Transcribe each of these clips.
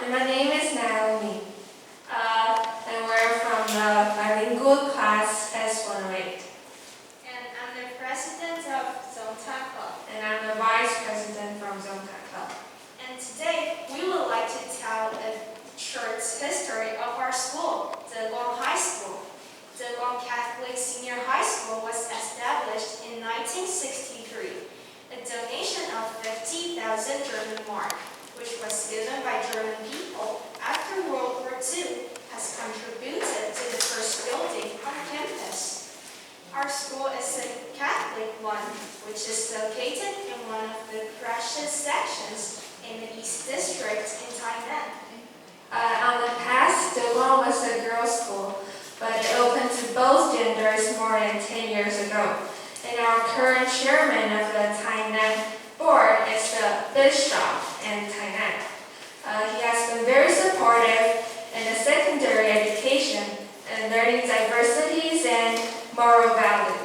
And my name is Naomi. And we're from the bilingual class S108. And I'm the president of Zonta Club. And I'm the vice president from Zonta Club. And today we would like to tell a short history of our school, Zheguang High School. Zheguang Catholic Senior High School was established in 1963. A donation of 50,000 German mark, which was given by German people after World War II, has contributed to the first building on campus. Our school is a Catholic one, which is located in one of the precious sections in the East District in Tainan. On the past, Zheguang was a girls' school, but it opened to both genders more than 10 years ago. And our current chairman of the Tainan board is the bishop in Tainan. He has been very supportive in the secondary education and learning diversities and moral value.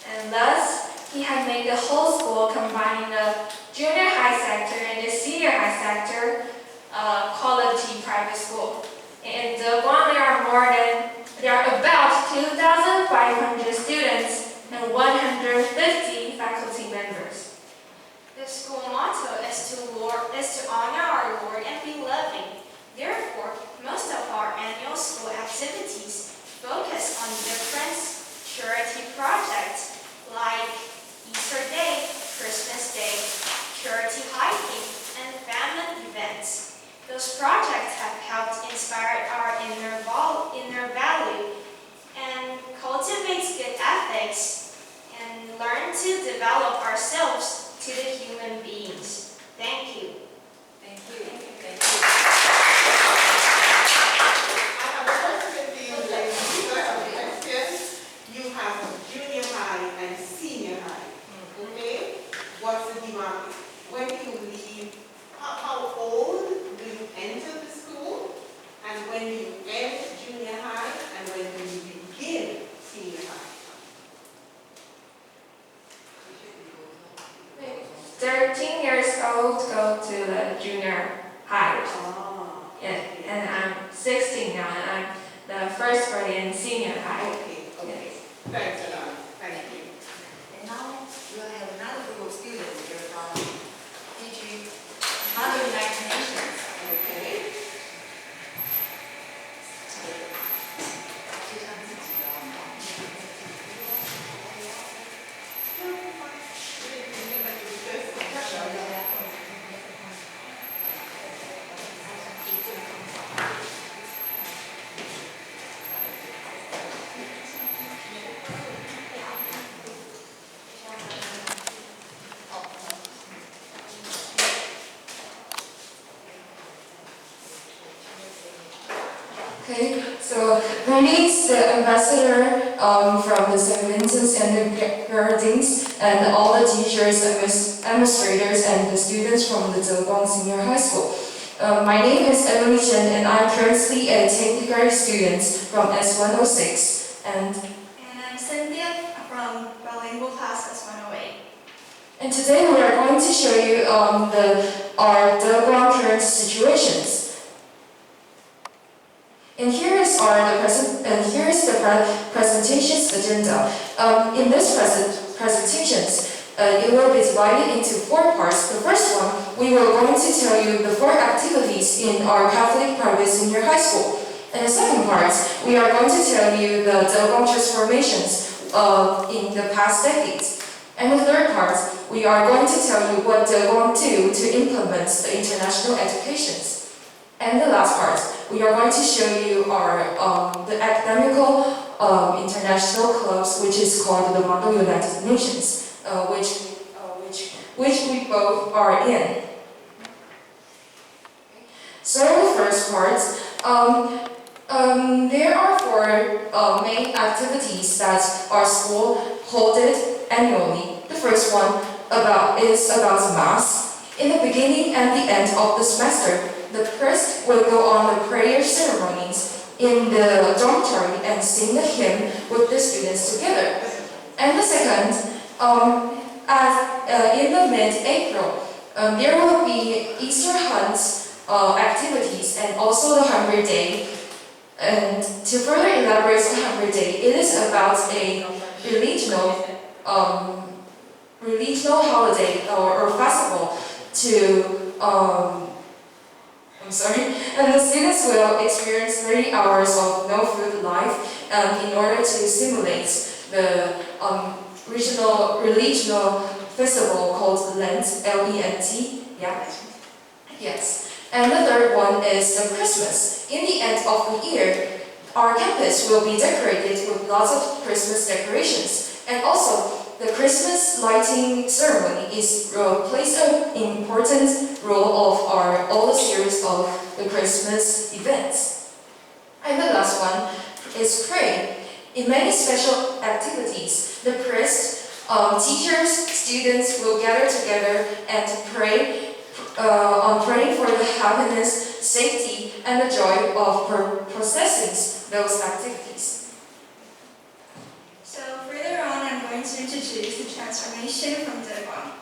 And thus, he has made the whole school, combining the junior high sector and the senior high sector, quality private school. In Zheguang, there are about 2,500 students and 150 faculty members. The school motto is to honor our Lord and be loving. Therefore, most of our annual school activities focus on different charity projects like Easter Day, Christmas Day, charity hiking, and family events. Those projects have helped inspire our inner value and cultivates good ethics and learn to develop ourselves to the human beings. Thank you. Thank you. I have a question for you, ladies. I have a question. You have junior high and senior high. Okay? What's the demand? When do you leave? How old do you enter the school? And when do you end junior high? And when do you begin senior high? 13 years old go to the junior high. And I'm 16 now, and I'm the first grade in senior high. Okay. Thanks a lot. Thank you. And now we'll have another group of students here from PG Mother United Nations. Okay. Okay, so greetings, the ambassador from the St. Vincent and the Grenadines, and all the teachers, administrators, and the students from the Zheguang Senior High School. My name is Emily Chen, and I'm currently a 10th grade student from S106. And I'm Cynthia from bilingual class S108. And today we are going to show you our Zheguang current situations. And here is the presentation's agenda. In this presentations, it will be divided into 4 parts. The first one, we were going to tell you the 4 activities in our Catholic private senior high school. And the second part, we are going to tell you the Zheguang transformations in the past decades. And the third part, we are going to tell you what Zheguang do to implement the international educations. And the last part, we are going to show you the academical international clubs, which is called the Mother United Nations, which we both are in. So the first part, there are 4 main activities that our school holds annually. The first one is about Mass. In the beginning and the end of the semester, the priest will go on the prayer ceremonies in the dormitory and sing the hymn with the students together. And the second, in the mid-April, there will be Easter hunts activities and also the Hungry Day. And to further elaborate the Hungry Day, it is about a regional holiday or festival to and the students will experience 30 hours of no food life in order to simulate the regional festival called Lent, L-E-N-T. Yeah. Yes. And the third one is the Christmas. In the end of the year, our campus will be decorated with lots of Christmas decorations. And also, the Christmas lighting ceremony plays an important role of all the series of the Christmas events. And the last one is pray. In many special activities, the priest, teachers, students will gather together and pray praying for the happiness, safety, and the joy of processing those activities. So further on, I'm going to introduce the transformation from Daewon.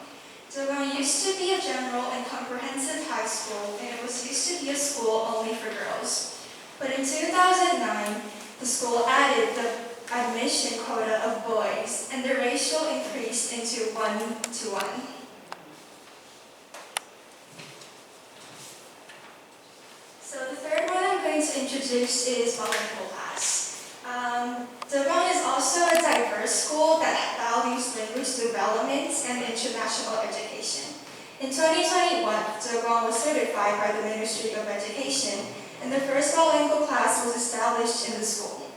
Daewon used to be a general and comprehensive high school, and it was used to be a school only for girls. But in 2009, the school added the admission quota of boys, and the ratio increased into 1:1. So the third one I'm going to introduce is bilingual class. Daewon is also a diverse school that values language development and international education. In 2021, Daewon was certified by the Ministry of Education, and the first bilingual class was established in the school.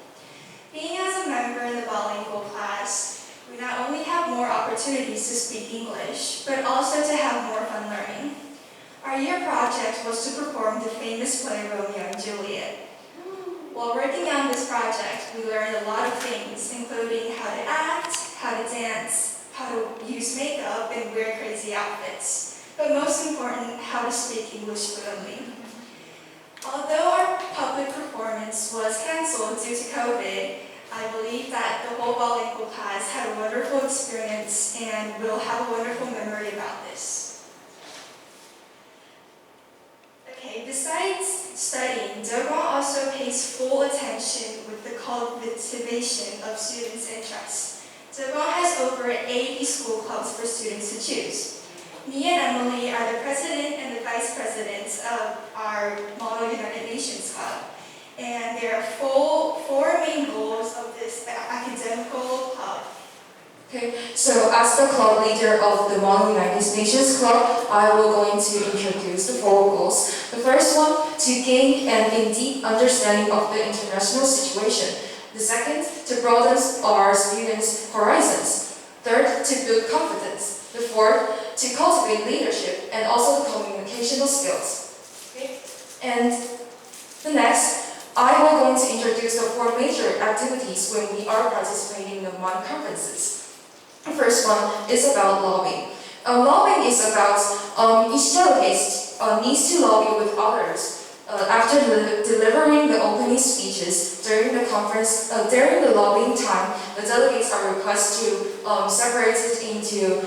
Being as a member in the bilingual class, we not only have more opportunities to speak English, but also to have more fun learning. Our year project was to perform the famous play Romeo and Juliet. While working on this project, we learned a lot of things, including how to act, how to dance, how to use makeup and wear crazy outfits, but most important, how to speak English fluently. Although our public performance was canceled due to COVID, I believe that the whole bilingual class had a wonderful experience and will have a wonderful memory about this. Okay, besides studying, Daewon also pays full attention with the cultivation of students' interests. Daewon has over 80 school clubs for students to choose. Me and Emily are the president and the vice president of our Model United Nations Club. And there are four main goals of this academical club. Okay, so as the club leader of the Model United Nations Club, I will going to introduce the 4 goals. The first one, to gain an in-deep understanding of the international situation. The second, to broaden our students' horizons. Third, to build confidence. The fourth, to cultivate leadership and also the communicational skills. Okay? And the next, I will going to introduce the 4 major activities when we are participating in the MON conferences. The first one is about lobbying. Lobbying is about each delegate needs to lobby with others. After delivering the opening speeches during the conference, during the lobbying time, the delegates are requested to separate it into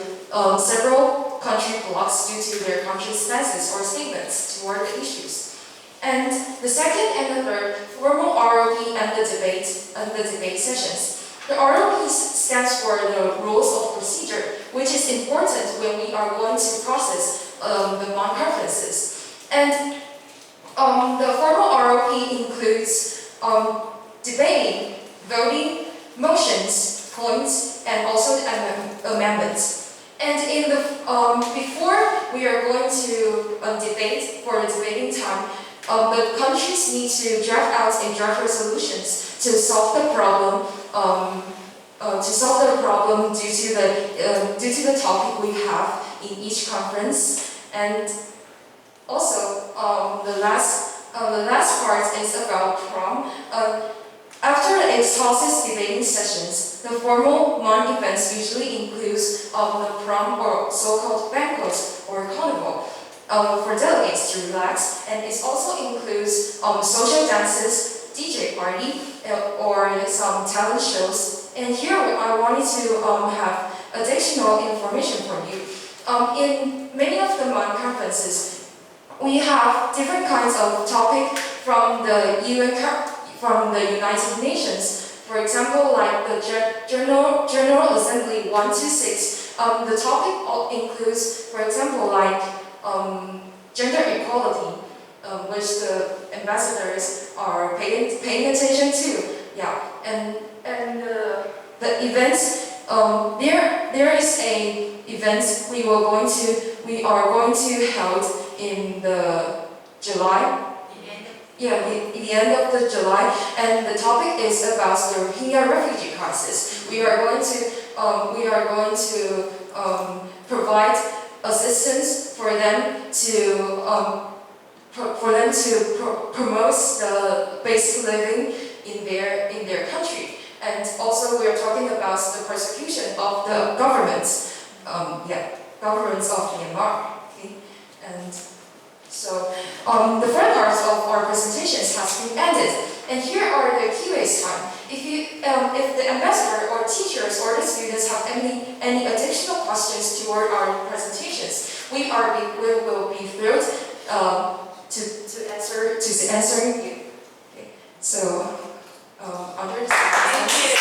several country blocks due to their country stances or statements toward the issues. And the second and the third, formal ROP and the debate sessions. The ROP stands for the rules of procedure, which is important when we are going to process the MON conferences. And the formal ROP includes debating, voting, motions, points, and also amendments. And in the before we are going to debate for the debating time, the countries need to draft out a draft resolutions to solve the problem. Due to the topic we have in each conference. And also the last part is about prom. After the exhaustive debating sessions, the formal MON events usually includes the prom or so-called banquet or carnival for delegates to relax, and it also includes social dances, DJ party, or some talent shows. And here I wanted to have additional information from you. In many of the MON conferences, we have different kinds of topic from the United Nations. For example, like the General Assembly 1 to 6, the topic includes, for example, like gender equality, which the ambassadors are paying attention to. Yeah, and the events. There is a event we are going to hold in the July. Yeah, the end of the July, and the topic is about the Rohingya refugee crisis. We are going to provide assistance for them to promote the basic living in their country. And also we are talking about the persecution of the governments of Myanmar. Okay? And so the first part of our presentations has been ended, and here are the Q&A time. If the ambassador or teachers or the students have any additional questions toward our presentations, we will be thrilled to answer you. Okay. So Andrea. Thank you.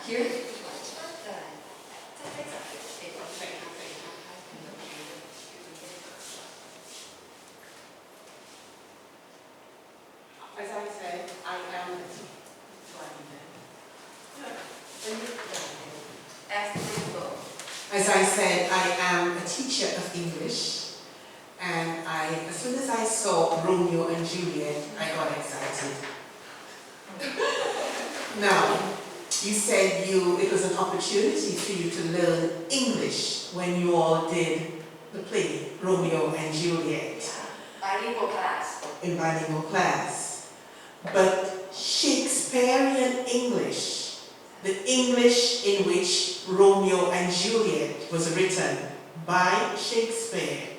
Here? As I said, I am As I said, I am a teacher of English, and as soon as I saw Romeo and Juliet, I got excited. Now, you said it was an opportunity for you to learn English when you all did the play Romeo and Juliet. Bilingual class. In bilingual class. But Shakespearean English, the English in which Romeo and Juliet was written by Shakespeare,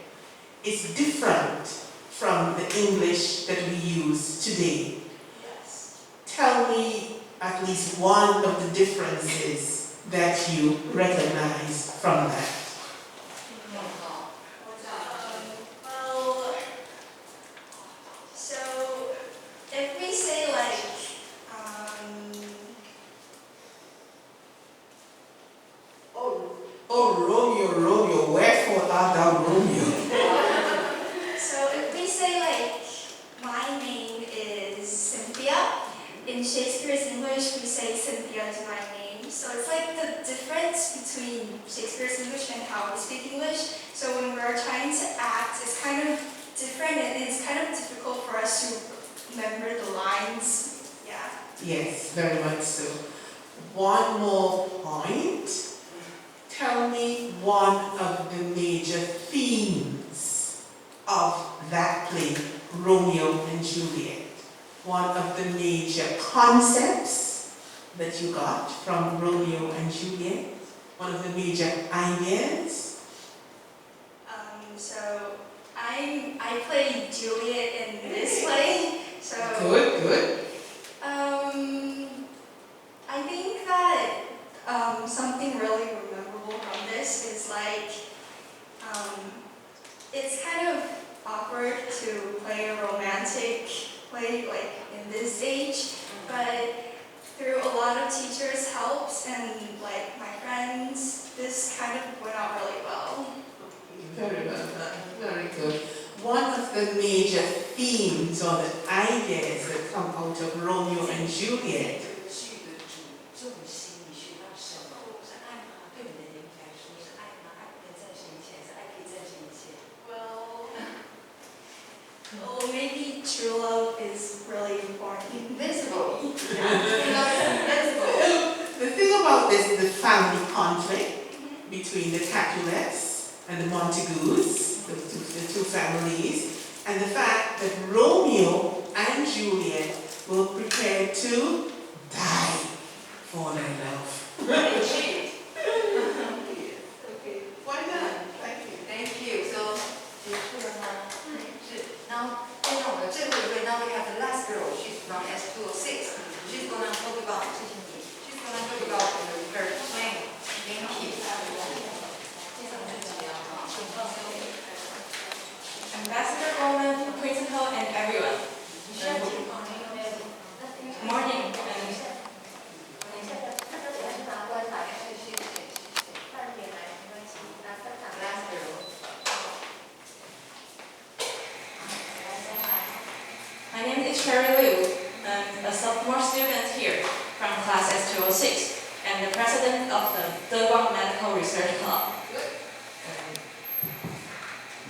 is different from the English that we use today. Yes. Tell me at least one of the differences that you recognize from that. Well, so if we say like, Oh, Romeo, Romeo, wherefore art thou Romeo? so if we say like, my name is Cynthia, in Shakespeare's English we say Cynthia is my name. So it's like the difference between Shakespeare's English and how we speak English. So when we're trying to act, it's kind of different and it's kind of difficult for us to remember the lines. Yeah. Yes, very much so. One more point. Tell me one of the major themes of that play, Romeo and Juliet. One of the major concepts that you got from Romeo and Juliet. One of the major ideas. So I play Juliet in this play. So Good. I think that something really memorable from this is like it's kind of awkward to play a romantic play like in this age, but through a lot of teachers' helps and like my friends, this kind of went out really well. Very well done. Very good. One of the major themes or the ideas that come out of Romeo and Juliet Well, maybe true love is really important. Invisible. The thing about this is the family conflict between the Capulets and the Montagues, the two families, and the fact that Romeo and Juliet were prepared to die for their love. Indeed. Okay, why not? Thank you. Thank you. So, 结束了吗？是。然后，现在我们最后一位，now we have the last girl. She's from S206. 谢谢你。She's gonna go about her plane. Thank you. Ambassador Bowman, Principal, and everyone. Good morning. My name is Sherry Liu. I'm a sophomore student here from class S206 and the president of the Deguang Medical Research Club.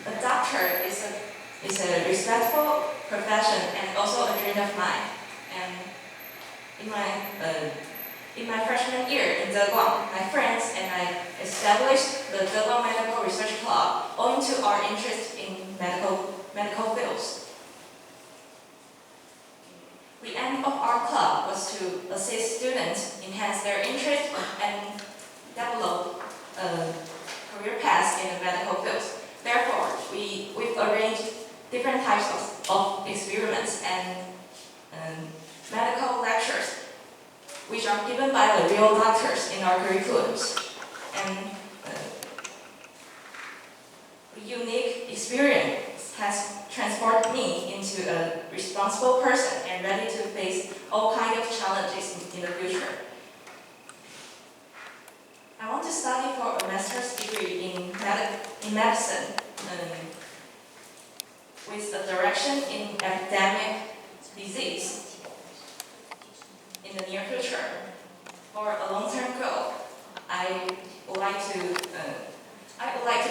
A doctor is a respectful profession and also a dream of mine. And in my freshman year in Deguang, my friends and I established the Deguang Medical Research Club owing to our interest in medical fields. The aim of our club was to assist students enhance their interest and develop career paths in the medical fields. Therefore, we've arranged different types of experiments and medical lectures, which are given by the real doctors in our curriculums. And the unique experience has transformed me into a responsible person and ready to face all kinds of challenges in the future. I want to study for a master's degree in medicine with a direction in epidemic disease in the near future. For a long-term goal, I would like to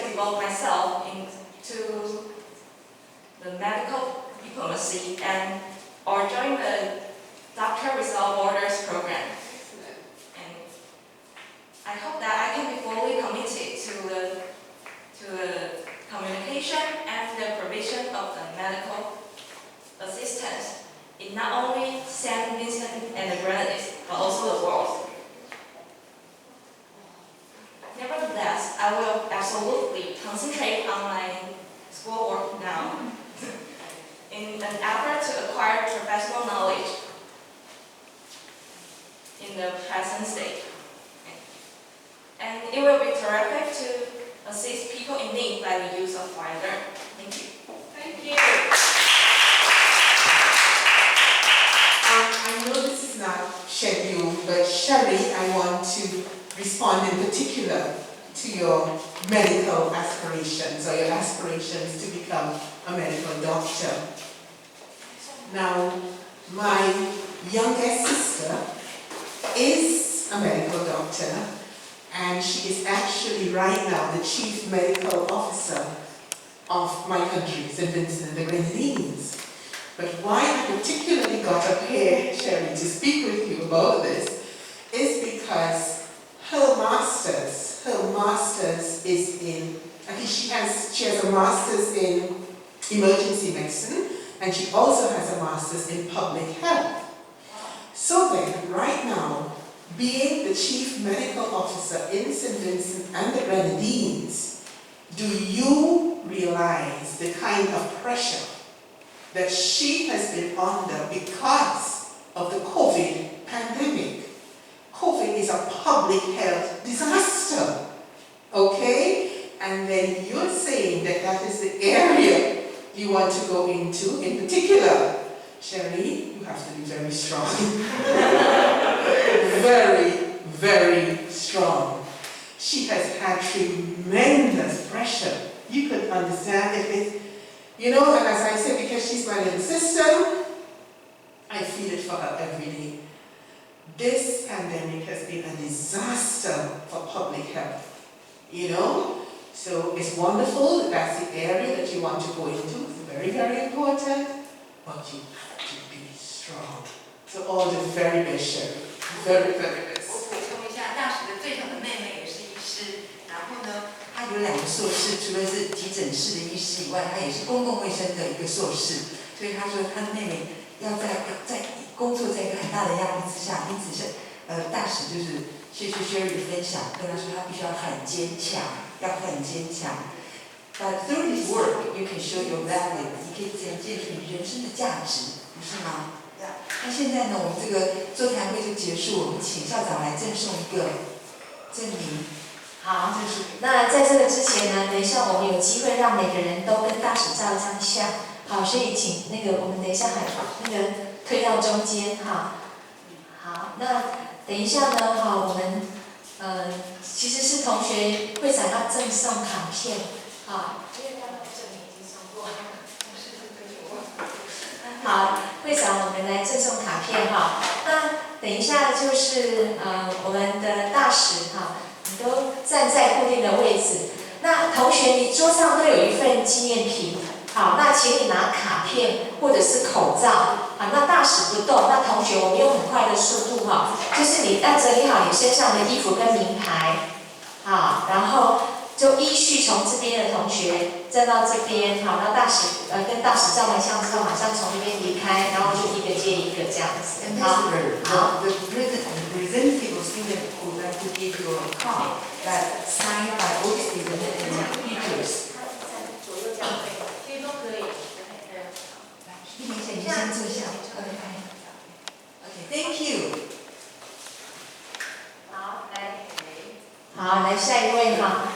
devote myself into the medical diplomacy or join the Doctor Without Borders program. And I hope that I can be fully committed to the communication and the provision of the medical assistance in not only St. Vincent and the Grenadines, but also the world. Nevertheless, I will absolutely concentrate on my schoolwork now in an effort to acquire professional knowledge in the present state. And it will be terrific to assist people in need by the use of what I learned. Thank you. Thank you. I know this is not scheduled, but Sherry, I want to respond in particular to your medical aspirations or your aspirations to become a medical doctor. Now, my youngest sister is a medical doctor, and she is actually right now the chief medical officer of my country, St. Vincent and the Grenadines. But why I particularly got up here, Sherry, to speak with you about this is because her master's is in, I think she has a master's in emergency medicine, and she also has a master's in public health. So then, right now, being the chief medical officer in St. Vincent and the Grenadines, do you realize the kind of pressure that she has been under because of the COVID pandemic? COVID is a public health disaster, okay? And then you're saying that that is the area you want to go into in particular. Sherry, you have to be very strong. Very, very strong. She has had tremendous pressure. You could understand if it, and as I said, because she's my little sister, I feel it for her every day. This pandemic has been a disaster for public health, So it's wonderful that that's the area that you want to go into. It's very, very important, but you have to be strong. So all the very best, Sherry. Very, very best. 我补充一下，大使的最小的妹妹也是医师，然后呢，她有2个硕士，除了是急诊室的医师以外，她也是公共卫生的一个硕士。所以她说她的妹妹要在工作在一个很大的压力之下，因此是大使就是谢谢 Sherry 的分享，跟她说她必须要很坚强，要很坚强。But through this work, you can show your value， 你可以展现出你人生的价值，不是吗？那现在呢，我们这个座谈会就结束，我们请校长来赠送一个证明。好，那在这个之前呢，等一下我们有机会让每个人都跟大使照一张相。好，所以请那个我们等一下那个推到中间哈。好，那等一下呢，哈，我们其实是同学会长要赠送卡片，啊，因为他们证明已经送过。好，会长，我们来赠送卡片哈。那等一下就是我们的大使哈，你都站在固定的位置。那同学，你桌上都有一份纪念品。好，那请你拿卡片或者是口罩。好，那大使不动，那同学我们用很快的速度哈，就是你要整理好你身上的衣服跟名牌，好，然后就依序从这边的同学站到这边，好，那大使跟大使照完相之后，马上从那边离开，然后就一个接一个这样子。好，好。The representative of student would like to give you a card that signed by all students and teachers. 你先坐下。Okay, thank you. 好，来下一位哈。